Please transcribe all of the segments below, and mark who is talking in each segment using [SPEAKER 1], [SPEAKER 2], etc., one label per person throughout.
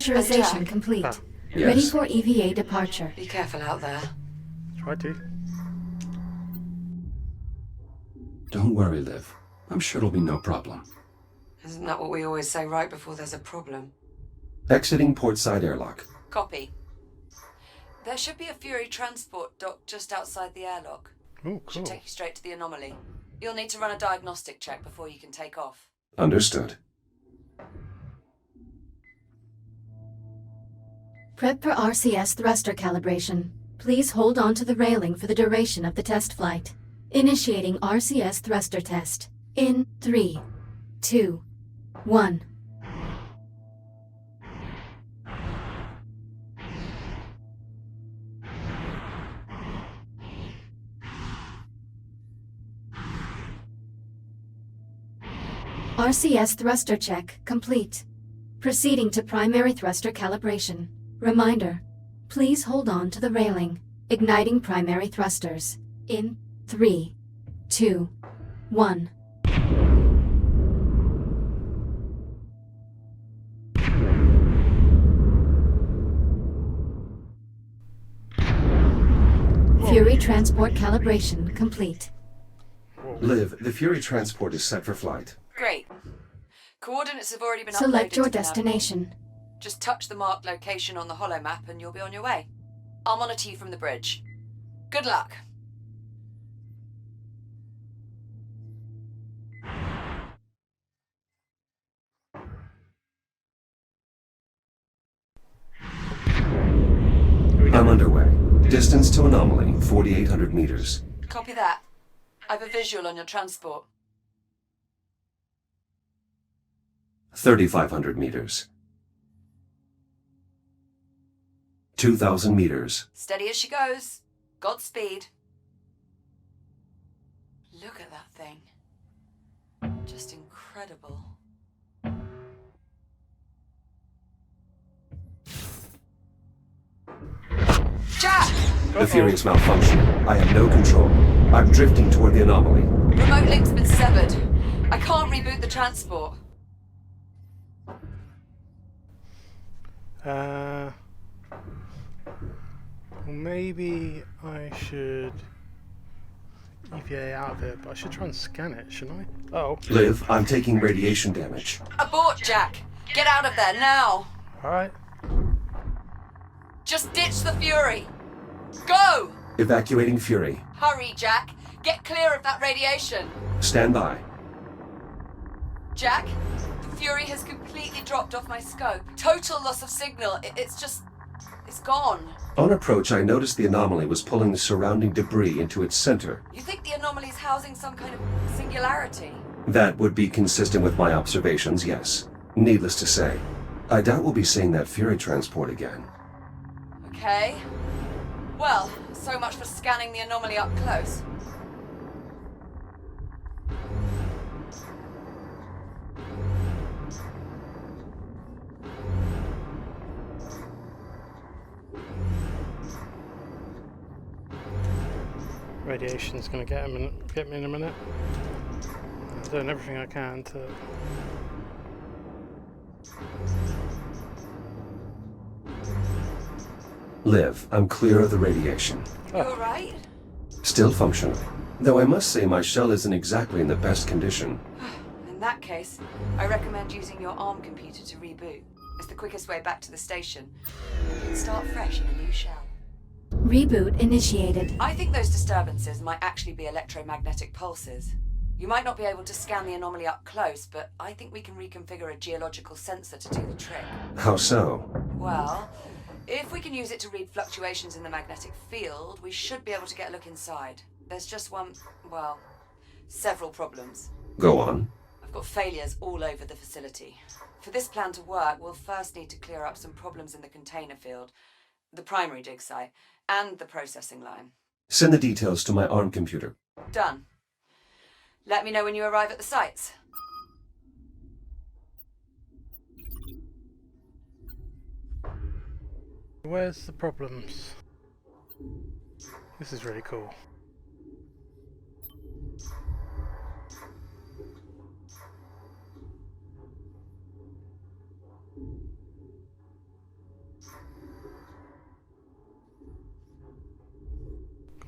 [SPEAKER 1] Pressurization complete.
[SPEAKER 2] Yes.
[SPEAKER 1] Ready for EVA departure.
[SPEAKER 3] Be careful out there.
[SPEAKER 4] Try to.
[SPEAKER 2] Don't worry, Liv. I'm sure it'll be no problem.
[SPEAKER 3] Isn't that what we always say right before there's a problem?
[SPEAKER 2] Exiting portside airlock.
[SPEAKER 3] Copy. There should be a Fury transport dock just outside the airlock.
[SPEAKER 4] Oh,
[SPEAKER 3] Should
[SPEAKER 4] cool.
[SPEAKER 3] take you straight to the anomaly. You'll need to run a diagnostic check before you can take off.
[SPEAKER 2] Understood.
[SPEAKER 1] Prep for RCS thruster calibration. Please hold on to the railing for the duration of the test flight. Initiating RCS thruster test. In 3, 2, 1. RCS thruster check complete. Proceeding to primary thruster calibration. Reminder, please hold on to the railing. Igniting primary thrusters. In 3, 2, 1. Fury transport calibration complete.
[SPEAKER 2] Liv, the Fury transport is set for flight.
[SPEAKER 3] Great. Coordinates have already been uploaded
[SPEAKER 1] Select your
[SPEAKER 3] to the nav.
[SPEAKER 1] destination.
[SPEAKER 3] Just touch the marked location on the holomap and you'll be on your way. I'll monitor you from the bridge. Good luck.
[SPEAKER 2] I'm underway. Distance to anomaly, 4,800 meters.
[SPEAKER 3] Copy that. I've a visual on your transport.
[SPEAKER 2] 3,500 meters. 2,000 meters.
[SPEAKER 3] Steady as she goes. Godspeed. Look at that thing. Just incredible. Jack!
[SPEAKER 2] The Fury is malfunctioning. I have no control. I'm drifting toward the anomaly.
[SPEAKER 3] Remote link's been severed. I can't reboot the transport.
[SPEAKER 4] Well, maybe I should EVA out of it, but I should try and scan it, shouldn't I? Oh.
[SPEAKER 2] Liv, I'm taking radiation damage.
[SPEAKER 3] Abort, Jack! Get out of there now!
[SPEAKER 4] Alright.
[SPEAKER 3] Just ditch the Fury! Go!
[SPEAKER 2] Evacuating Fury.
[SPEAKER 3] Hurry, Jack! Get clear of that radiation!
[SPEAKER 2] Stand by.
[SPEAKER 3] Jack, the Fury has completely dropped off my scope. Total loss of signal. It's gone.
[SPEAKER 2] On approach, I noticed the anomaly was pulling the surrounding debris into its center.
[SPEAKER 3] You think the anomaly's housing some kind of singularity?
[SPEAKER 2] That would be consistent with my observations, yes. Needless to say, I doubt we'll be seeing that Fury transport again.
[SPEAKER 3] Okay. Well, so much for scanning the anomaly up close.
[SPEAKER 4] Radiation's gonna get me in a minute. I'm doing everything I can to...
[SPEAKER 2] Liv, I'm clear of the radiation.
[SPEAKER 3] You alright?
[SPEAKER 2] Still functioning. Though I must say my shell isn't exactly in the best condition.
[SPEAKER 3] In that case, I recommend using your ARM computer to reboot. It's the quickest way back to the station. You can start fresh in a new shell.
[SPEAKER 1] Reboot initiated.
[SPEAKER 3] I think those disturbances might actually be electromagnetic pulses. You might not be able to scan the anomaly up close, but I think we can reconfigure a geological sensor to do the trick.
[SPEAKER 2] How so?
[SPEAKER 3] Well, if we can use it to read fluctuations in the magnetic field, we should be able to get a look inside. There's just several problems.
[SPEAKER 2] Go on.
[SPEAKER 3] I've got failures all over the facility. For this plan to work, we'll first need to clear up some problems in the container field, the primary dig site, and the processing line.
[SPEAKER 2] Send the details to my ARM computer.
[SPEAKER 3] Done. Let me know when you arrive at the sites.
[SPEAKER 4] Where's the problems? This is really cool.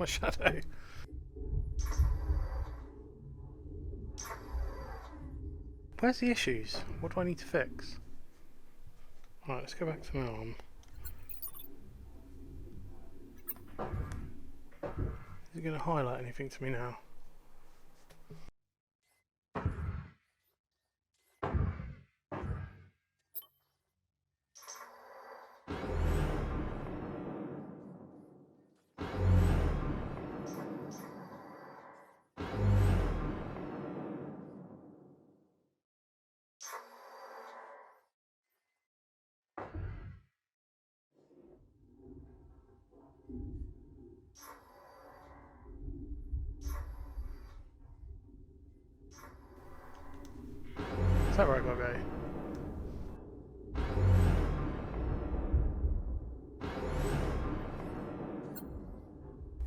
[SPEAKER 4] my shadow. Where's the issues? What do I need to fix? Right, let's go back to my arm. Is it going to highlight anything to me now? Is that where I gotta go?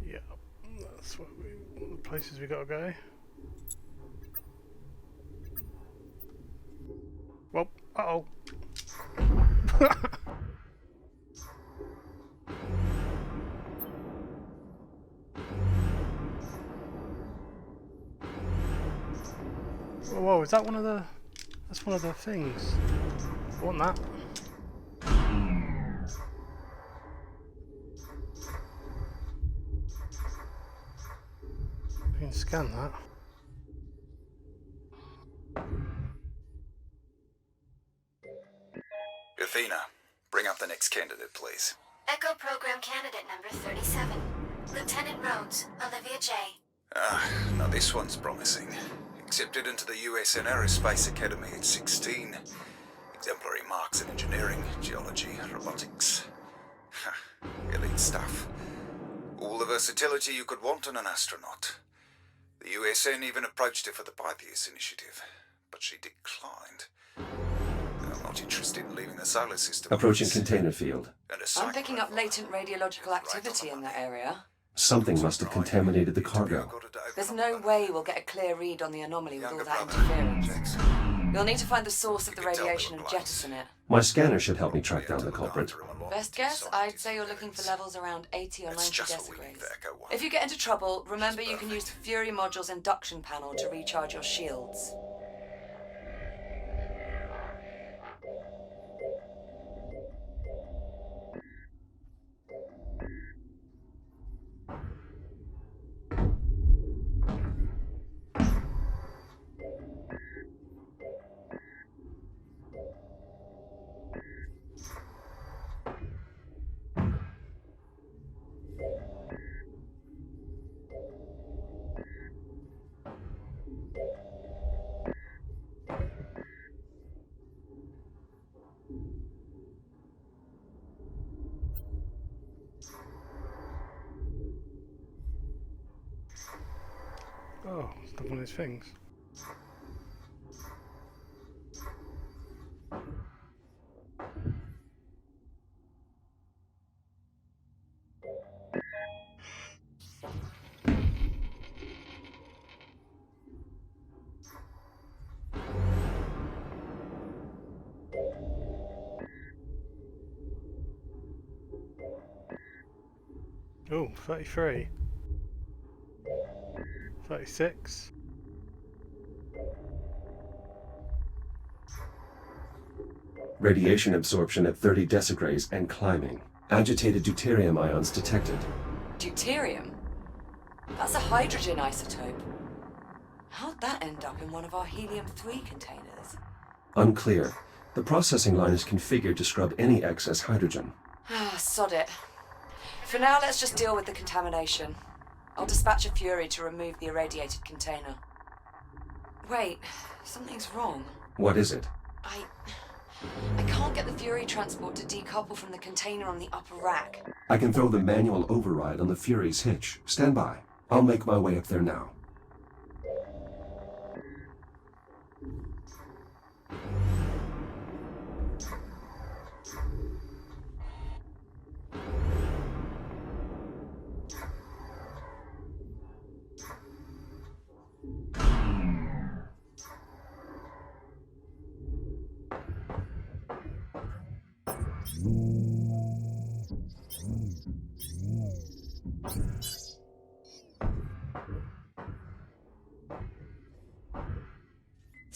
[SPEAKER 4] Yeah, that's what the places we gotta go. Well, uh-oh. Whoa, is that one of the... That's one of the things. I want that. I can scan that.
[SPEAKER 5] Athena, bring up the next candidate, please.
[SPEAKER 1] Echo Program Candidate number 37. Lieutenant Rhodes, Olivia J.
[SPEAKER 5] Now this one's promising. Accepted into the US Aerospace Academy at 16. Exemplary marks in engineering, geology, robotics. Elite stuff. All the versatility you could want in an astronaut. The USN even approached her for the Pythias initiative, but she declined. I'm not interested in leaving the solar system.
[SPEAKER 2] Approaching container field.
[SPEAKER 3] I'm picking up latent radiological activity in that area.
[SPEAKER 2] Something must have contaminated the cargo.
[SPEAKER 3] There's no way we'll get a clear read on the anomaly with all that interference. You'll need to find the source of the radiation and jettison it.
[SPEAKER 2] My scanner should help me track down the culprit.
[SPEAKER 3] Best guess, I'd say you're looking for levels around 80 or 90 decigrays. If you get into trouble, remember you can use the Fury module's induction panel to recharge your shields.
[SPEAKER 4] Oh, it's not one of those things. Oh, 33. 36.
[SPEAKER 2] Radiation absorption at 30 decigrays and climbing. Agitated deuterium ions detected.
[SPEAKER 3] Deuterium? That's a hydrogen isotope. How'd that end up in one of our helium-3 containers?
[SPEAKER 2] Unclear. The processing line is configured to scrub any excess hydrogen.
[SPEAKER 3] Ah, sod it. For now, let's just deal with the contamination. I'll dispatch a Fury to remove the irradiated container. Wait, something's wrong.
[SPEAKER 2] What is it?
[SPEAKER 3] I can't get the Fury transport to decouple from the container on the upper rack.
[SPEAKER 2] I can throw the manual override on the Fury's hitch. Stand by. I'll make my way up there now.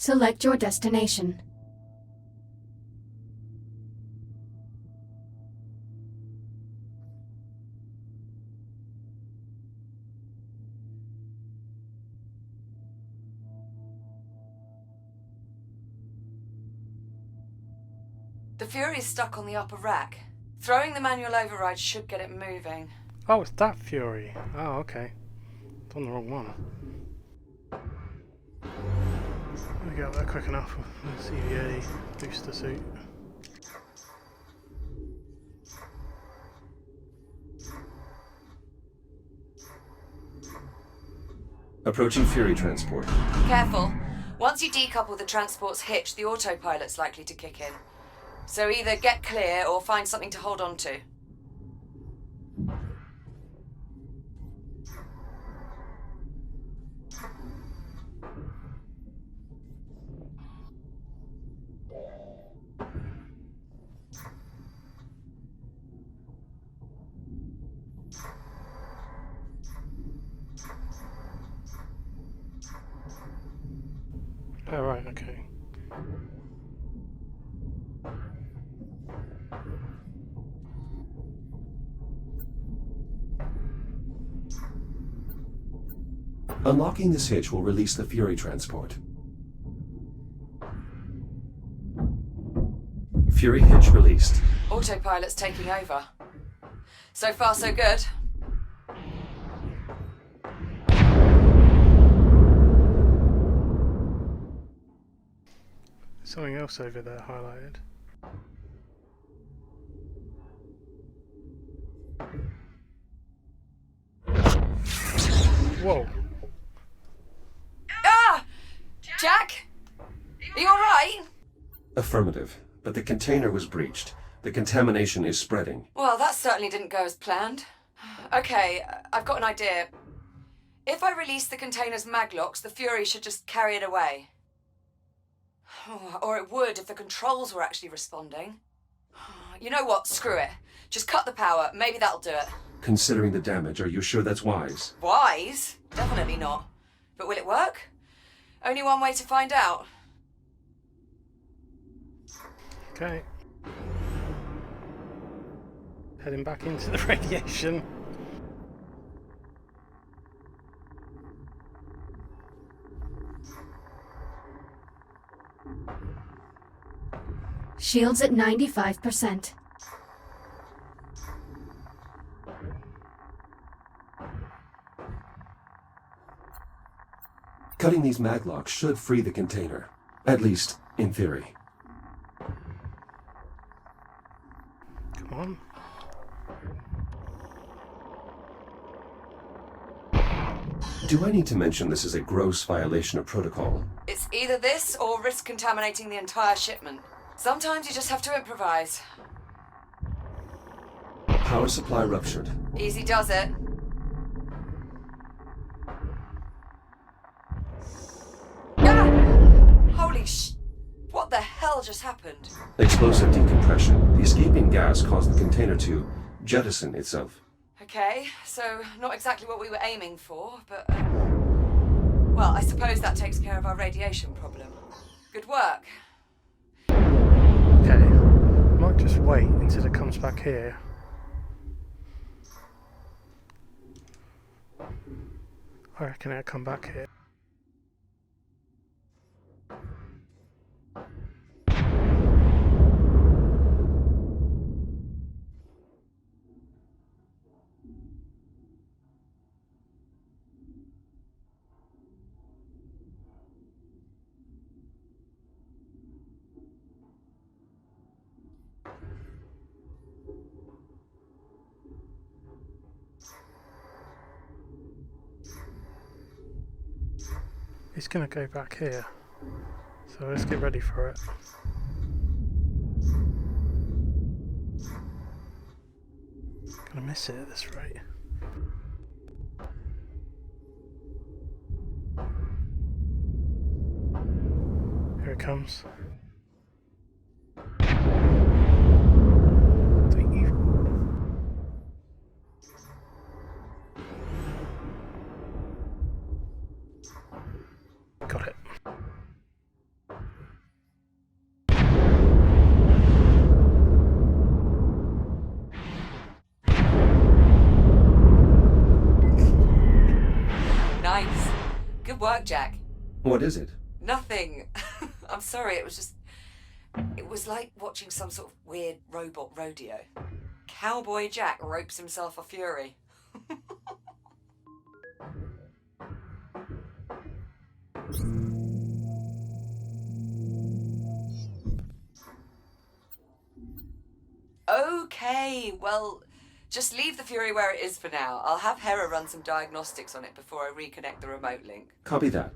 [SPEAKER 1] Select your destination.
[SPEAKER 3] The Fury's stuck on the upper rack. Throwing the manual override should get it moving.
[SPEAKER 4] Oh, it's that Fury. Oh, okay. Done the wrong one. We got there quick enough with the CVA booster suit.
[SPEAKER 2] Approaching Fury transport.
[SPEAKER 3] Careful. Once you decouple the transport's hitch, the autopilot's likely to kick in. So either get clear or find something to hold on to.
[SPEAKER 4] Oh, right, okay.
[SPEAKER 2] Unlocking this hitch will release the Fury transport. Fury hitch released.
[SPEAKER 3] Autopilot's taking over. So far, so good.
[SPEAKER 4] Something else over there highlighted. Whoa.
[SPEAKER 3] Ah! Jack? Are you alright?
[SPEAKER 2] Affirmative, but the container was breached. The contamination is spreading.
[SPEAKER 3] Well, that certainly didn't go as planned. Okay, I've got an idea. If I release the container's maglocks, the Fury should just carry it away. Or it would if the controls were actually responding. You know what? Screw it. Just cut the power. Maybe that'll do it.
[SPEAKER 2] Considering the damage, are you sure that's wise?
[SPEAKER 3] Wise? Definitely not. But will it work? Only one way to find out.
[SPEAKER 4] Okay. Heading back into the radiation.
[SPEAKER 1] Shields at 95%.
[SPEAKER 2] Cutting these maglocks should free the container. At least, in theory.
[SPEAKER 4] Come on.
[SPEAKER 2] Do I need to mention this is a gross violation of protocol?
[SPEAKER 3] It's either this or risk contaminating the entire shipment. Sometimes you just have to improvise.
[SPEAKER 2] Power supply ruptured.
[SPEAKER 3] Easy does it. Ah! Holy sh... What the hell just happened?
[SPEAKER 2] Explosive decompression. The escaping gas caused the container to jettison itself.
[SPEAKER 3] Okay, so not exactly what we were aiming for, but... well, I suppose that takes care of our radiation problem. Good work.
[SPEAKER 4] Okay. Might just wait until it comes back here. I reckon it'll come back here. It's gonna go back here, so let's get ready for it. Gonna miss it at this rate. Here it comes. Don't you... Got it.
[SPEAKER 3] work, Jack.
[SPEAKER 2] What is it?
[SPEAKER 3] Nothing. I'm sorry, it was like watching some sort of weird robot rodeo. Cowboy Jack ropes himself a Fury. Okay, well, just leave the Fury where it is for now. I'll have Hera run some diagnostics on it before I reconnect the remote link.
[SPEAKER 2] Copy that.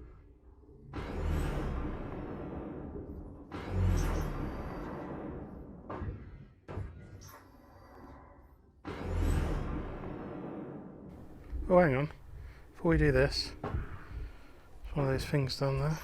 [SPEAKER 4] Oh, hang on. Before we do this, it's one of those things down there.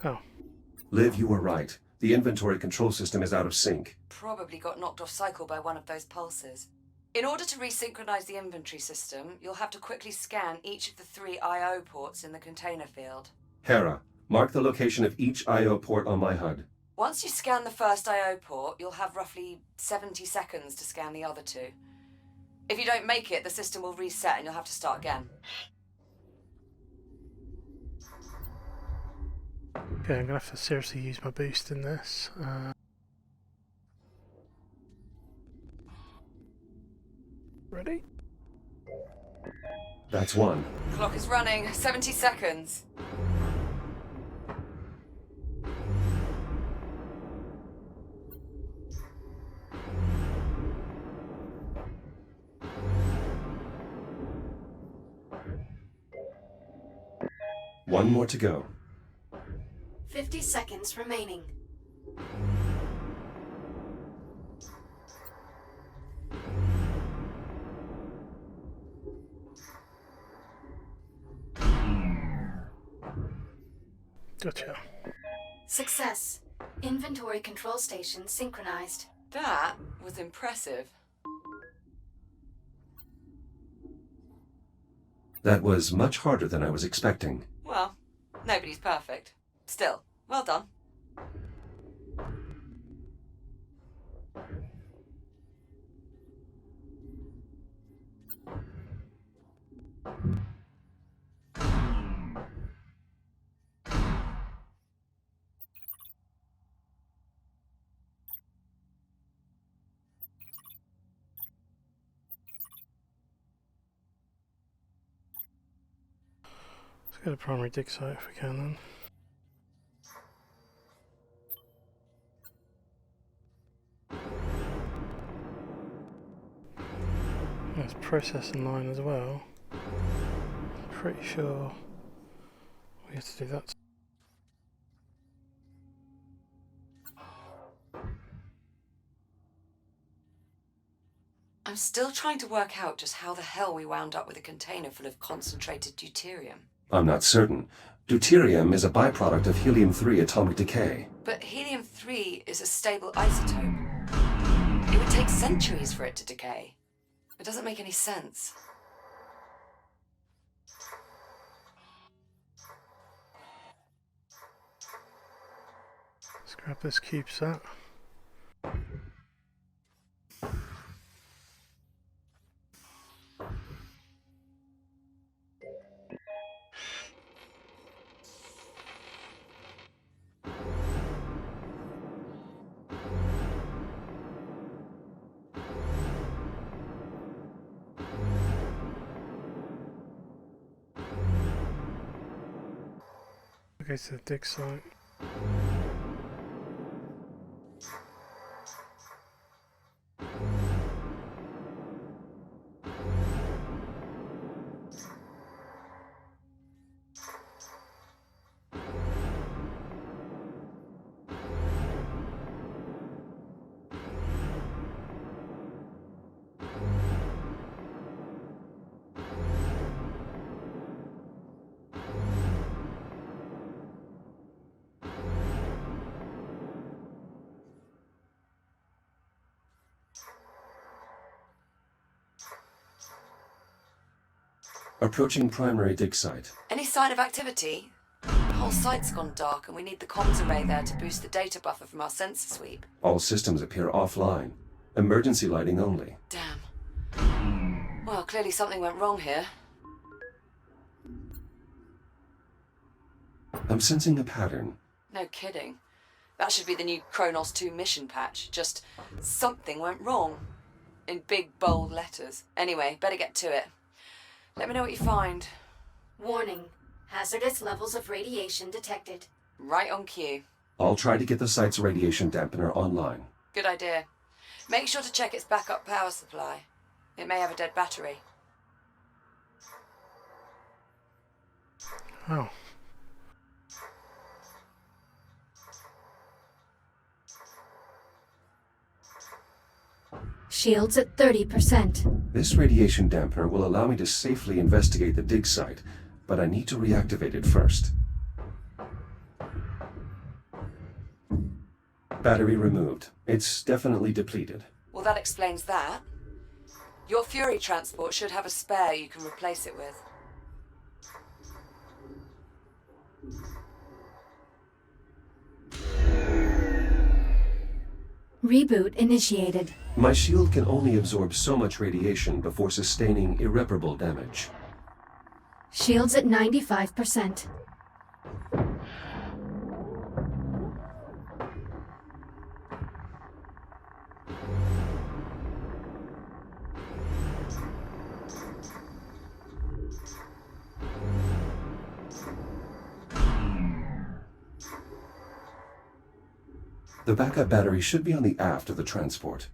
[SPEAKER 4] Oh.
[SPEAKER 2] Liv, you were right. The inventory control system is out of sync.
[SPEAKER 3] Probably got knocked off cycle by one of those pulses. In order to resynchronize the inventory system, you'll have to quickly scan each of the 3 I/O ports in the container field.
[SPEAKER 2] Hera, mark the location of each I/O port on my HUD.
[SPEAKER 3] Once you scan the first I/O port, you'll have roughly 70 seconds to scan the other 2. If you don't make it, the system will reset and you'll have to start again.
[SPEAKER 4] Okay, I'm gonna have to seriously use my boost in this. Ready?
[SPEAKER 2] That's one.
[SPEAKER 3] Clock is running. 70 seconds.
[SPEAKER 2] One more to go.
[SPEAKER 1] 50 seconds remaining.
[SPEAKER 4] Gotcha.
[SPEAKER 1] Success. Inventory control station synchronized.
[SPEAKER 3] That was impressive.
[SPEAKER 2] That was much harder than I was expecting.
[SPEAKER 3] Well, nobody's perfect. Still, well done.
[SPEAKER 4] Let's go to primary dig site if we can then. There's processing line as well. Pretty sure we have to do that.
[SPEAKER 3] I'm still trying to work out just how the hell we wound up with a container full of concentrated deuterium.
[SPEAKER 2] I'm not certain. Deuterium is a byproduct of helium-3 atomic decay.
[SPEAKER 3] But helium-3 is a stable isotope. It would take centuries for it to decay. It doesn't make any sense.
[SPEAKER 4] Let's grab this CubeSat. Go to the dig site.
[SPEAKER 2] Approaching primary dig site.
[SPEAKER 3] Any sign of activity? The whole site's gone dark and we need the comms array there to boost the data buffer from our sensor sweep.
[SPEAKER 2] All systems appear offline. Emergency lighting only.
[SPEAKER 3] Damn. Well, clearly something went wrong here.
[SPEAKER 2] I'm sensing a pattern.
[SPEAKER 3] No kidding. That should be the new Kronos 2 mission patch. Just something went wrong. In big, bold letters. Anyway, better get to it. Let me know what you find.
[SPEAKER 1] Warning. Hazardous levels of radiation detected.
[SPEAKER 3] Right on cue.
[SPEAKER 2] I'll try to get the site's radiation dampener online.
[SPEAKER 3] Good idea. Make sure to check its backup power supply. It may have a dead battery.
[SPEAKER 4] Oh.
[SPEAKER 1] Shields at 30%.
[SPEAKER 2] This radiation dampener will allow me to safely investigate the dig site, but I need to reactivate it first. Battery removed. It's definitely depleted.
[SPEAKER 3] Well, that explains that. Your Fury transport should have a spare you can replace it with.
[SPEAKER 1] Reboot initiated.
[SPEAKER 2] My shield can only absorb so much radiation before sustaining irreparable damage.
[SPEAKER 1] Shields at 95%.
[SPEAKER 2] The backup battery should be on the aft of the transport.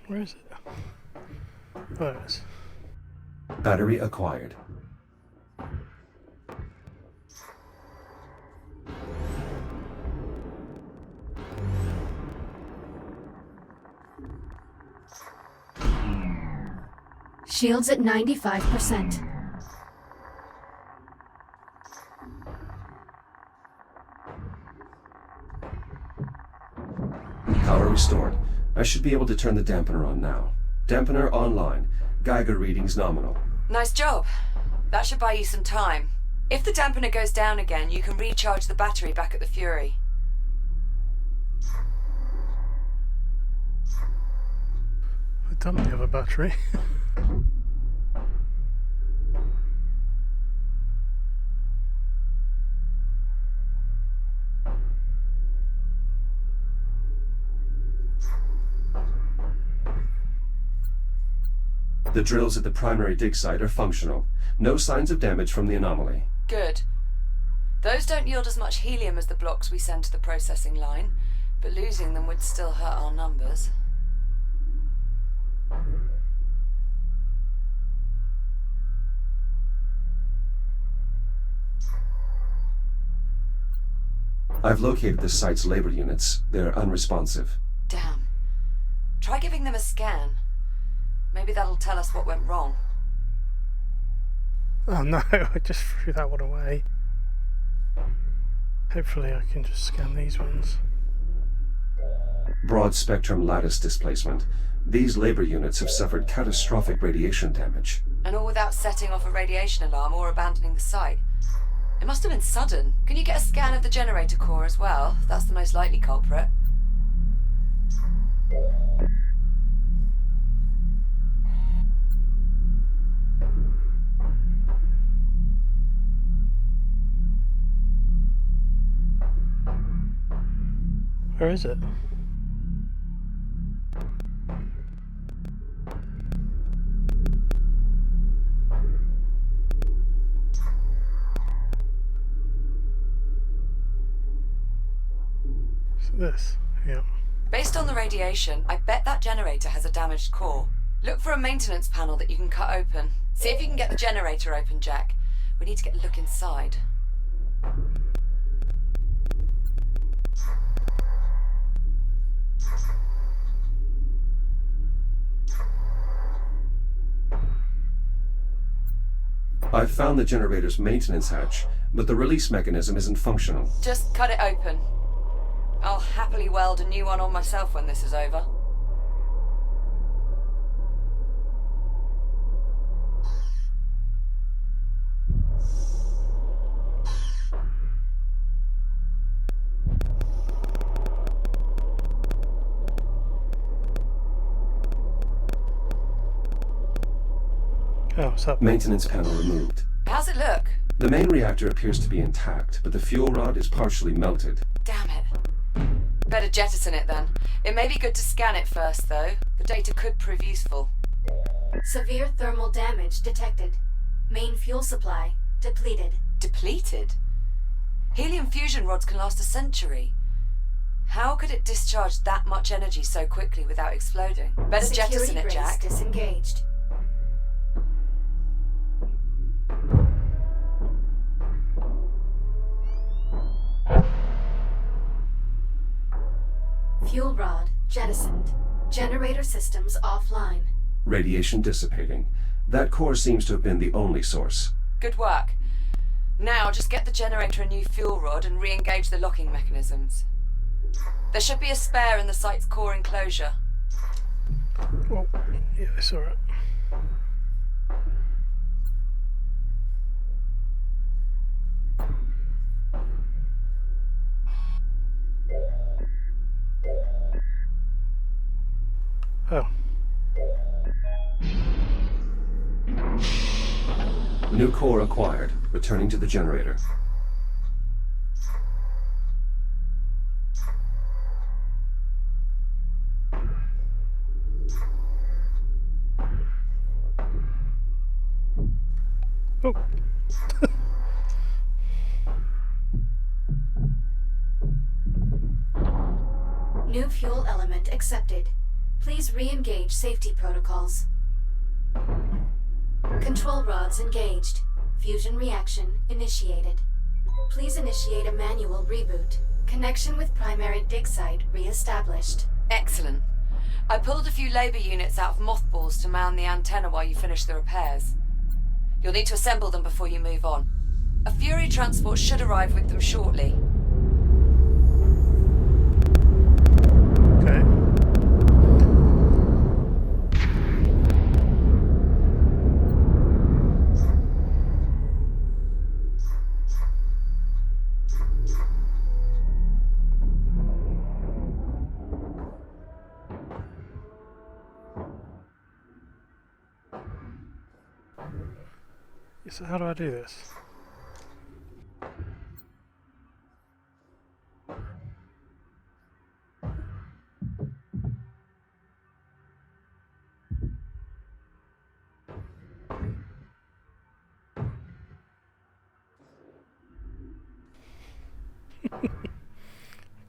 [SPEAKER 4] Where is it? There it is.
[SPEAKER 2] Battery acquired.
[SPEAKER 1] Shields at 95%.
[SPEAKER 2] Power restored. I should be able to turn the dampener on now. Dampener online. Geiger readings nominal.
[SPEAKER 3] Nice job. That should buy you some time. If the dampener goes down again, you can recharge the battery back at the Fury.
[SPEAKER 4] I don't have a battery.
[SPEAKER 2] The drills at the primary dig site are functional. No signs of damage from the anomaly.
[SPEAKER 3] Good. Those don't yield as much helium as the blocks we send to the processing line, but losing them would still hurt our numbers.
[SPEAKER 2] I've located the site's labor units. They're unresponsive.
[SPEAKER 3] Damn. Try giving them a scan. Maybe that'll tell us what went wrong.
[SPEAKER 4] Oh no, I just threw that one away. Hopefully I can just scan these ones.
[SPEAKER 2] Broad spectrum lattice displacement. These labor units have suffered catastrophic radiation damage.
[SPEAKER 3] And all without setting off a radiation alarm or abandoning the site. It must have been sudden. Can you get a scan of the generator core as well? That's the most likely culprit.
[SPEAKER 4] Where is it? This, yeah.
[SPEAKER 3] Based on the radiation, I bet that generator has a damaged core. Look for a maintenance panel that you can cut open. See if you can get the generator open, Jack. We need to get a look inside.
[SPEAKER 2] I've found the generator's maintenance hatch, but the release mechanism isn't functional.
[SPEAKER 3] Just cut it open. I'll happily weld a new one on myself when this is over.
[SPEAKER 4] Oh, what's up?
[SPEAKER 2] Maintenance panel removed.
[SPEAKER 3] How's it look?
[SPEAKER 2] The main reactor appears to be intact, but the fuel rod is partially melted.
[SPEAKER 3] Damn it. Better jettison it then. It may be good to scan it first, though. The data could prove useful.
[SPEAKER 1] Severe thermal damage detected. Main fuel supply depleted.
[SPEAKER 3] Depleted? Helium fusion rods can last a century. How could it discharge that much energy so quickly without exploding? Better jettison it,
[SPEAKER 1] Security
[SPEAKER 3] Jack.
[SPEAKER 1] brace disengaged. Fuel rod jettisoned. Generator systems offline.
[SPEAKER 2] Radiation dissipating. That core seems to have been the only source.
[SPEAKER 3] Good work. Now, just get the generator a new fuel rod and re-engage the locking mechanisms. There should be a spare in the site's core enclosure.
[SPEAKER 4] Oh, yeah, it's alright. Oh.
[SPEAKER 2] New core acquired. Returning to the generator.
[SPEAKER 4] Oh.
[SPEAKER 1] New fuel element accepted. Please re-engage safety protocols. Control rods engaged. Fusion reaction initiated. Please initiate a manual reboot. Connection with primary dig site re-established.
[SPEAKER 3] Excellent. I pulled a few labor units out of mothballs to mount the antenna while you finish the repairs. You'll need to assemble them before you move on. A Fury transport should arrive with them shortly.
[SPEAKER 4] Okay. So how do I do this?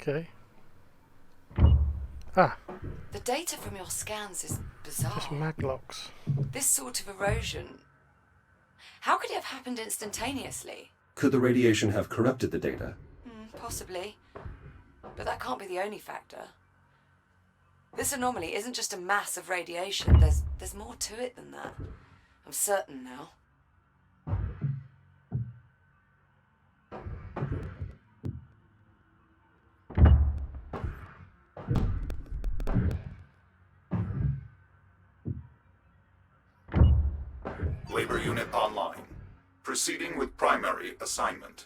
[SPEAKER 4] Okay. Ah,
[SPEAKER 3] The data from your scans is bizarre.
[SPEAKER 4] just maglocks.
[SPEAKER 3] This sort of erosion... How could it have happened instantaneously?
[SPEAKER 2] Could the radiation have corrupted the data?
[SPEAKER 3] Possibly. But that can't be the only factor. This anomaly isn't just a mass of radiation. There's more to it than that. I'm certain now.
[SPEAKER 5] Labor unit online. Proceeding with primary assignment.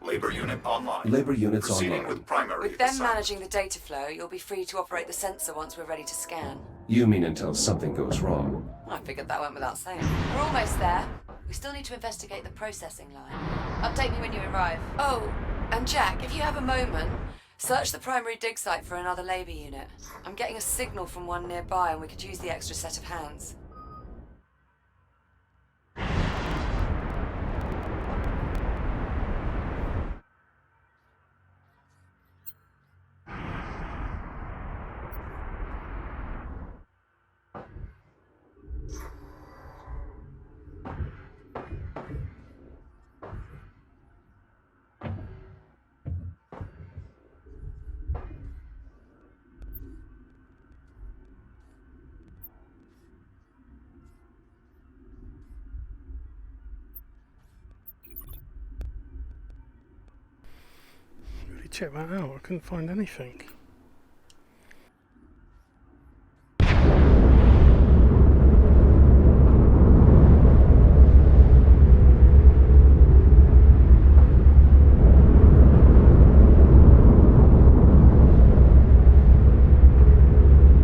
[SPEAKER 5] Labor unit online.
[SPEAKER 2] Labor units
[SPEAKER 5] Proceeding
[SPEAKER 2] online.
[SPEAKER 5] with primary
[SPEAKER 3] With them
[SPEAKER 5] assignment.
[SPEAKER 3] managing the data flow, you'll be free to operate the sensor once we're ready to scan.
[SPEAKER 2] You mean until something goes wrong?
[SPEAKER 3] I figured that went without saying. We're almost there. We still need to investigate the processing line. Update me when you arrive. Oh, and Jack, if you have a moment, search the primary dig site for another labor unit. I'm getting a signal from one nearby and we could use the extra set of hands.
[SPEAKER 4] Really check that out. I couldn't find anything.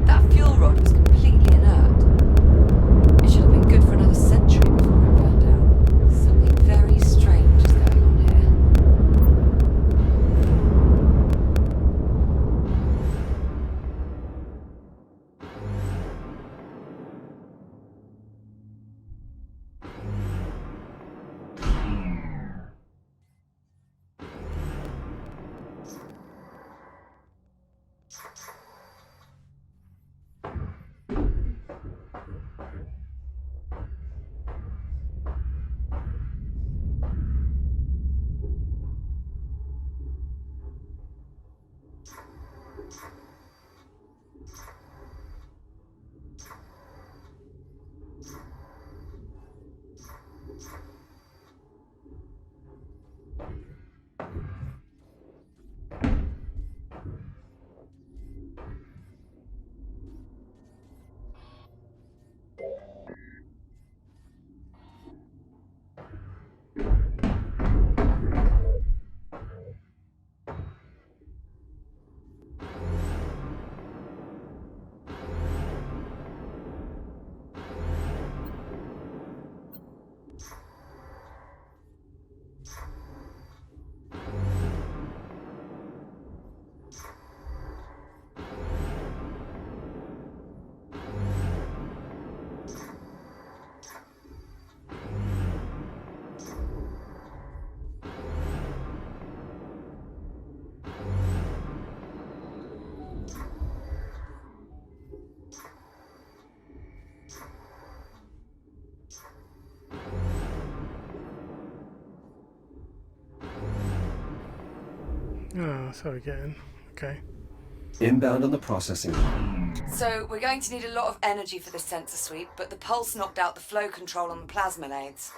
[SPEAKER 3] That fuel rod was completely inert. It should have been good for another century before it burned out. Something very strange is going on here.
[SPEAKER 4] Ah, so we're getting. Okay.
[SPEAKER 2] Inbound on the processing line.
[SPEAKER 3] So, we're going to need a lot of energy for this sensor sweep, but the pulse knocked out the flow control on the plasma lathes.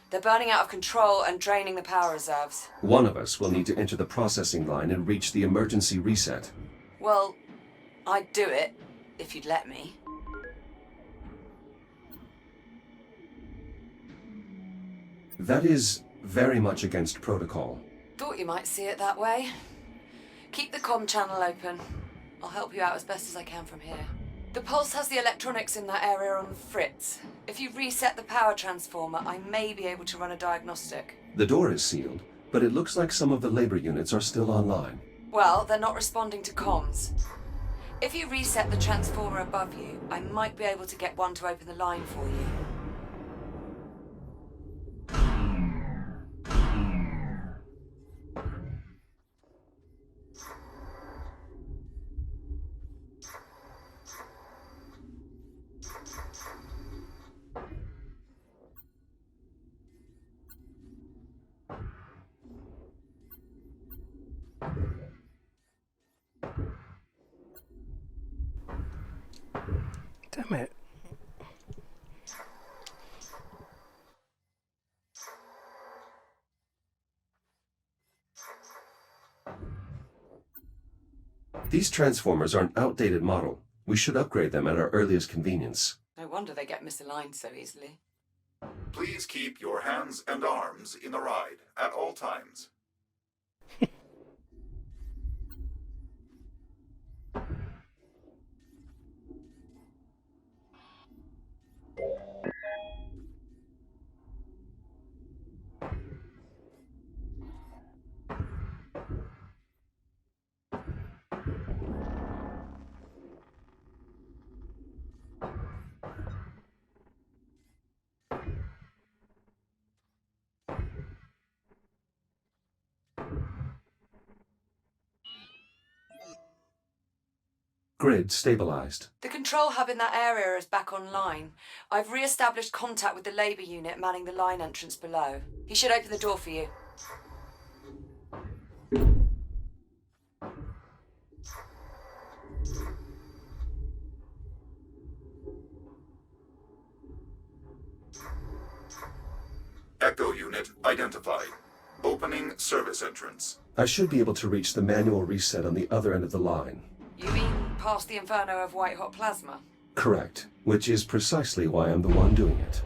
[SPEAKER 3] They're burning out of control and draining the power reserves.
[SPEAKER 2] One of us will need to enter the processing line and reach the emergency reset.
[SPEAKER 3] Well, I'd do it, if you'd let me.
[SPEAKER 2] That is very much against protocol.
[SPEAKER 3] Thought you might see it that way. Keep the comm channel open. I'll help you out as best as I can from here. The pulse has the electronics in that area on fritz. If you reset the power transformer, I may be able to run a diagnostic.
[SPEAKER 2] The door is sealed, but it looks like some of the labor units are still online.
[SPEAKER 3] Well, they're not responding to comms. If you reset the transformer above you, I might be able to get one to open the line for you.
[SPEAKER 4] Damn it.
[SPEAKER 2] These transformers are an outdated model. We should upgrade them at our earliest convenience.
[SPEAKER 3] No wonder they get misaligned so easily.
[SPEAKER 5] Please keep your hands and arms in the ride at all times.
[SPEAKER 2] Grid stabilized.
[SPEAKER 3] The control hub in that area is back online. I've re-established contact with the labour unit manning the line entrance below. He should open the door for you.
[SPEAKER 6] Echo unit identified. Opening service entrance.
[SPEAKER 2] I should be able to reach the manual reset on the other end of the line.
[SPEAKER 3] You mean past the inferno of white-hot plasma?
[SPEAKER 2] Correct, which is precisely why I'm the one doing it.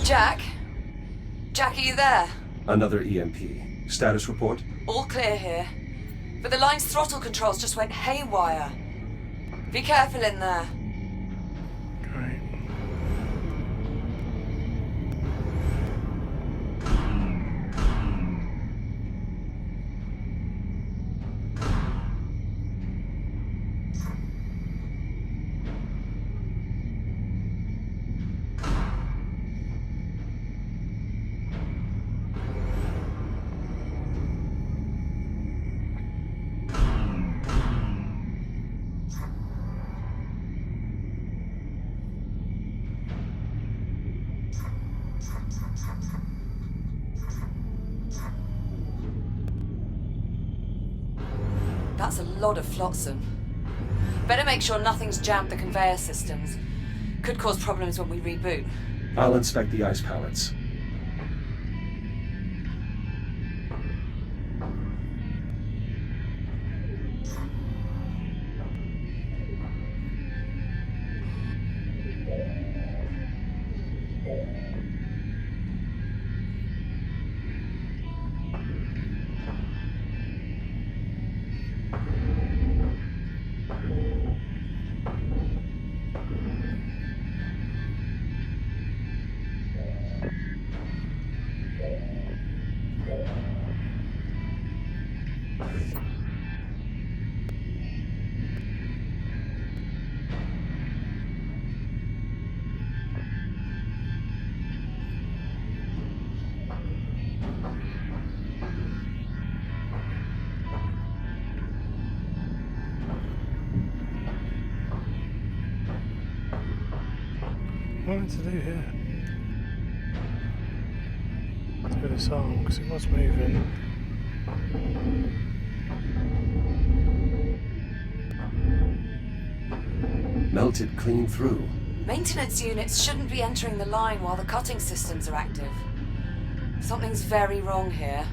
[SPEAKER 3] Jack? Jack, are you there?
[SPEAKER 2] Another EMP. Status report?
[SPEAKER 3] All clear here. But the line's throttle controls just went haywire. Be careful in there.
[SPEAKER 4] Great.
[SPEAKER 3] That's a lot of flotsam. Better make sure nothing's jammed the conveyor systems. Could cause problems when we reboot.
[SPEAKER 2] I'll inspect the ice pallets. What am I to do here? Do this arm, because it was moving. Melted clean through.
[SPEAKER 3] Maintenance units shouldn't be entering the line while the cutting systems are active. Something's very wrong here.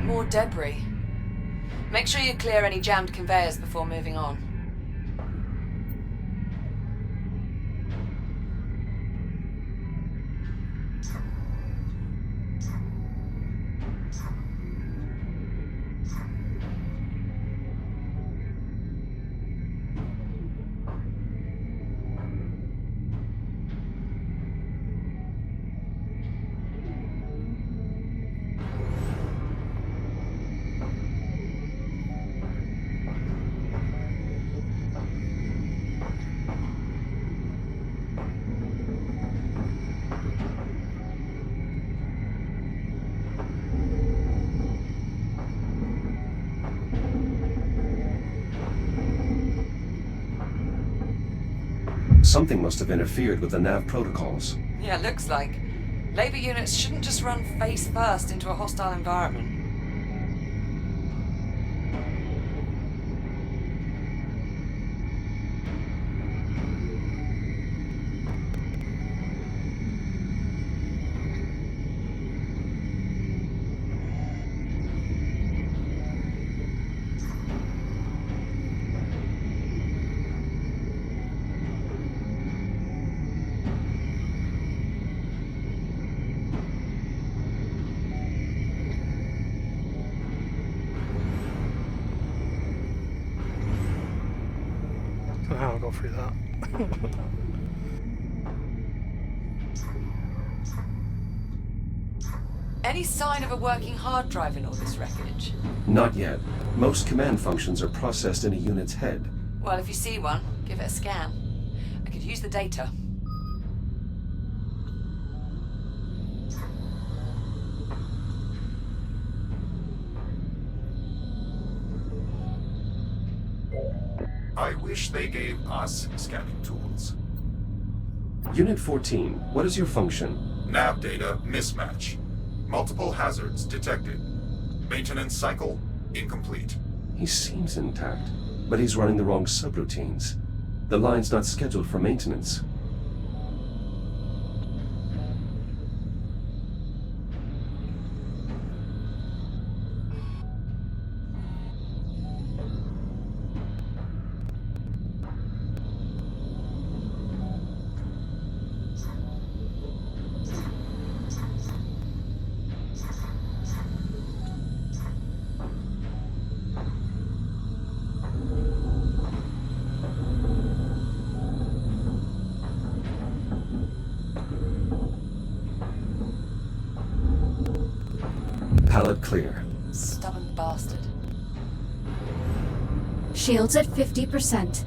[SPEAKER 3] More debris. Make sure you clear any jammed conveyors before moving on.
[SPEAKER 2] Something must have interfered with the nav protocols.
[SPEAKER 3] Yeah, looks like. Labour units shouldn't just run face first into a hostile environment.
[SPEAKER 4] got through that.
[SPEAKER 3] Any sign of a working hard drive in all this wreckage?
[SPEAKER 2] Not yet. Most command functions are processed in a unit's head.
[SPEAKER 3] Well, if you see one, give it a scan. I could use the data.
[SPEAKER 6] I wish they gave us scanning tools.
[SPEAKER 2] Unit 14, what is your function?
[SPEAKER 6] Nav data mismatch. Multiple hazards detected. Maintenance cycle incomplete.
[SPEAKER 2] He seems intact, but he's running the wrong subroutines. The line's not scheduled for maintenance. Pallet clear.
[SPEAKER 3] Stubborn bastard.
[SPEAKER 1] Shields at 50%.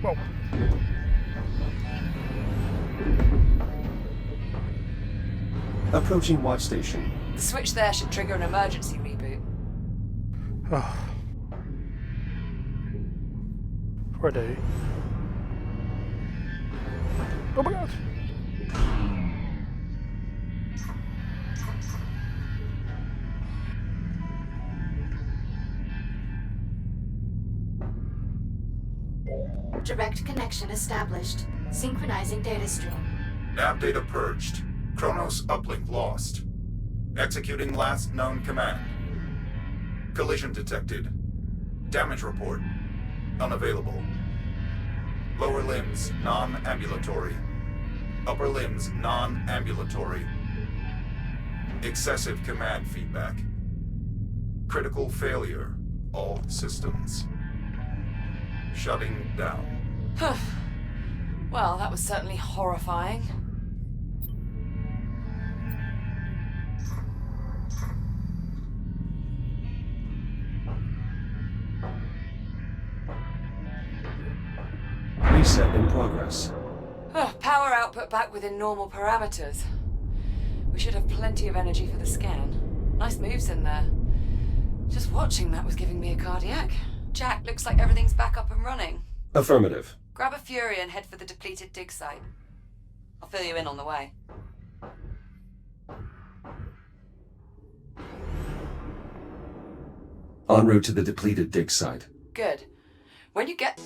[SPEAKER 4] Whoa.
[SPEAKER 2] Approaching watch station.
[SPEAKER 3] The switch there should trigger an emergency reboot.
[SPEAKER 4] Oh. Ready. Oh my god!
[SPEAKER 1] Direct connection established. Synchronizing data stream.
[SPEAKER 6] Nav data purged. Chronos uplink lost. Executing last known command. Collision detected. Damage report. Unavailable. Lower limbs non-ambulatory. Upper limbs non-ambulatory. Excessive command feedback. Critical failure. All systems. Shutting down.
[SPEAKER 3] Well, that was certainly horrifying.
[SPEAKER 2] Reset in progress.
[SPEAKER 3] Power output back within normal parameters. We should have plenty of energy for the scan. Nice moves in there. Just watching that was giving me a cardiac. Jack, looks like everything's back up and running.
[SPEAKER 2] Affirmative.
[SPEAKER 3] Grab a Fury and head for the depleted dig site. I'll fill you in on the way.
[SPEAKER 2] En route to the depleted dig site.
[SPEAKER 3] Good. When you get...